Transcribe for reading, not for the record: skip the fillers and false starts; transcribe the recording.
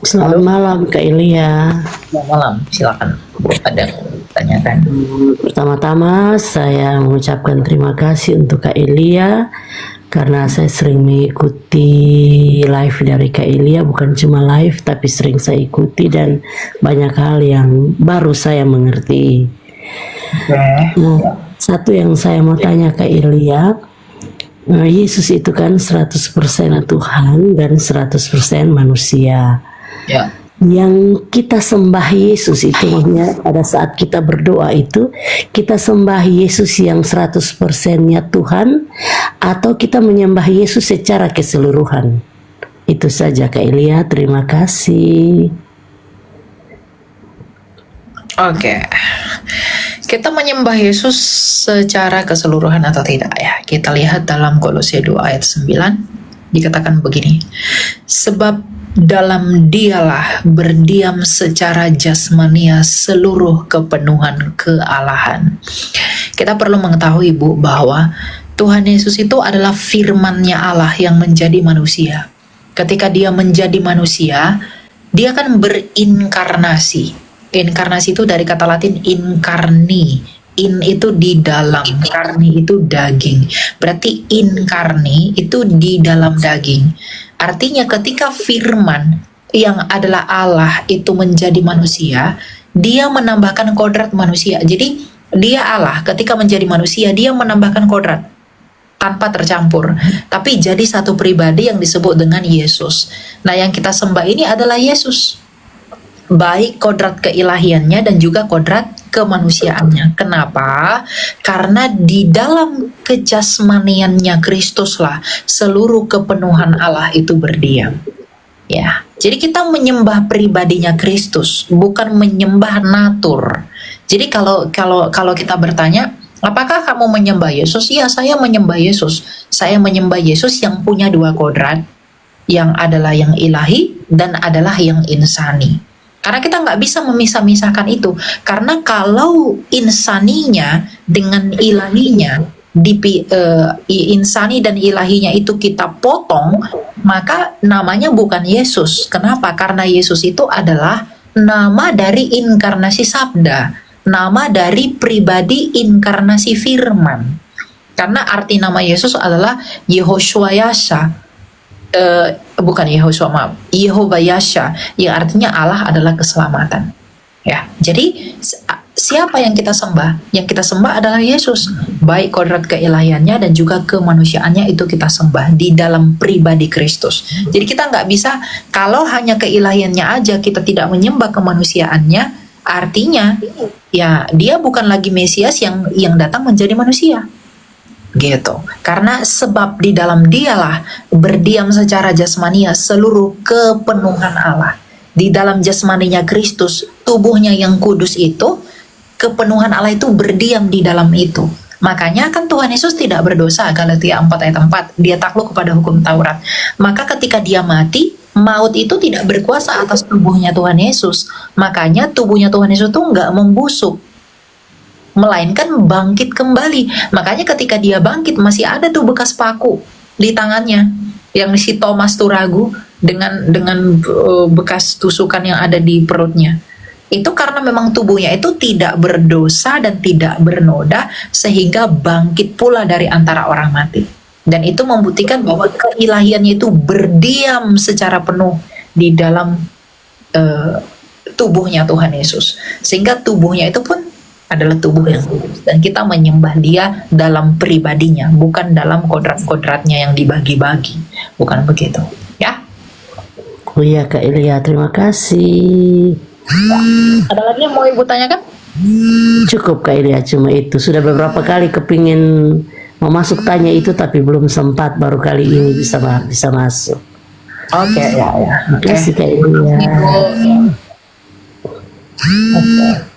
Selamat Halo, malam Kak Ilya. selamat malam. Silakan. Ada yang ditanyakan? Pertama-tama saya mengucapkan terima kasih untuk Kak Ilya karena saya sering mengikuti live dari Kak Ilya, bukan cuma live tapi sering saya ikuti dan banyak hal yang baru saya mengerti. Oke. Nah, satu yang saya mau tanya Kak Ilya, Yesus itu kan 100% Tuhan dan 100% manusia. Ya. Yang kita sembah Yesus itu maksudnya pada saat kita berdoa itu kita sembah Yesus yang 100%-nya Tuhan atau kita menyembah Yesus secara keseluruhan. Itu saja Kak Ilya, terima kasih. Oke. Kita menyembah Yesus secara keseluruhan atau tidak ya? Kita lihat dalam Kolose 2 ayat 9 dikatakan begini. Sebab dalam dialah berdiam secara jasmania seluruh kepenuhan kealahan. Kita perlu mengetahui Bu bahwa Tuhan Yesus itu adalah firman-Nya Allah yang menjadi manusia. Ketika dia menjadi manusia, dia kan berinkarnasi. Inkarnasi itu dari kata Latin incarni. In itu di dalam, karni itu daging. Berarti inkarni itu di dalam daging. Artinya ketika firman yang adalah Allah itu menjadi manusia, dia menambahkan kodrat manusia. Jadi dia Allah ketika menjadi manusia, dia menambahkan kodrat tanpa tercampur. Tapi jadi satu pribadi yang disebut dengan Yesus. Nah yang kita sembah ini adalah Yesus. Baik kodrat keilahiannya dan juga kodrat kemanusiaannya. Kenapa? Karena di dalam kejasmaniannya Kristus lah seluruh kepenuhan Allah itu berdiam. Ya, jadi kita menyembah pribadinya Kristus, bukan menyembah natur. Jadi kalau kita bertanya, apakah kamu menyembah Yesus? Ya, saya menyembah Yesus. Saya menyembah Yesus yang punya dua kodrat, yang adalah yang ilahi dan adalah yang insani. Karena kita nggak bisa memisah-misahkan itu. Karena kalau insaninya dengan ilahinya, insani dan ilahinya itu kita potong, maka namanya bukan Yesus. Kenapa? Karena Yesus itu adalah nama dari inkarnasi sabda, nama dari pribadi inkarnasi firman. Karena arti nama Yesus adalah Yehoshua Yasha. Bukan Yehoshua, maaf, Yehovah Yasha, yang artinya Allah adalah keselamatan. Ya, jadi siapa yang kita sembah? Yang kita sembah adalah Yesus. Baik kodrat keilahiannya dan juga kemanusiaannya itu kita sembah di dalam pribadi Kristus. Jadi kita nggak bisa kalau hanya keilahiannya aja kita tidak menyembah kemanusiaannya, artinya ya dia bukan lagi Mesias yang datang menjadi manusia. Gitu. Karena sebab di dalam dialah berdiam secara jasmania seluruh kepenuhan Allah. Di dalam jasmaninya Kristus, tubuhnya yang kudus itu, kepenuhan Allah itu berdiam di dalam itu. Makanya kan Tuhan Yesus tidak berdosa, Galatia 4 ayat 4, dia takluk kepada hukum Taurat. Maka ketika dia mati, maut itu tidak berkuasa atas tubuhnya Tuhan Yesus. Makanya tubuhnya Tuhan Yesus itu nggak membusuk, melainkan bangkit kembali. Makanya ketika dia bangkit masih ada tuh bekas paku di tangannya, yang si Thomas tuh ragu dengan bekas tusukan yang ada di perutnya. Itu karena memang tubuhnya itu tidak berdosa dan tidak bernoda sehingga bangkit pula dari antara orang mati. Dan itu membuktikan bahwa keilahiannya itu berdiam secara penuh di dalam tubuhnya Tuhan Yesus. Sehingga tubuhnya itu pun adalah tubuh yang kudus dan kita menyembah dia dalam pribadinya, bukan dalam kodrat-kodratnya yang dibagi-bagi, bukan begitu ya. Oh iya Kak Ilya, terima kasih. Ada lagi yang mau ibu tanyakan? Cukup Kak Ilya, cuma itu. Sudah beberapa kali kepingin mau masuk tanya itu tapi belum sempat, baru kali ini bisa masuk. Oke, ya. Terima kasih Kak Ilya. Oke.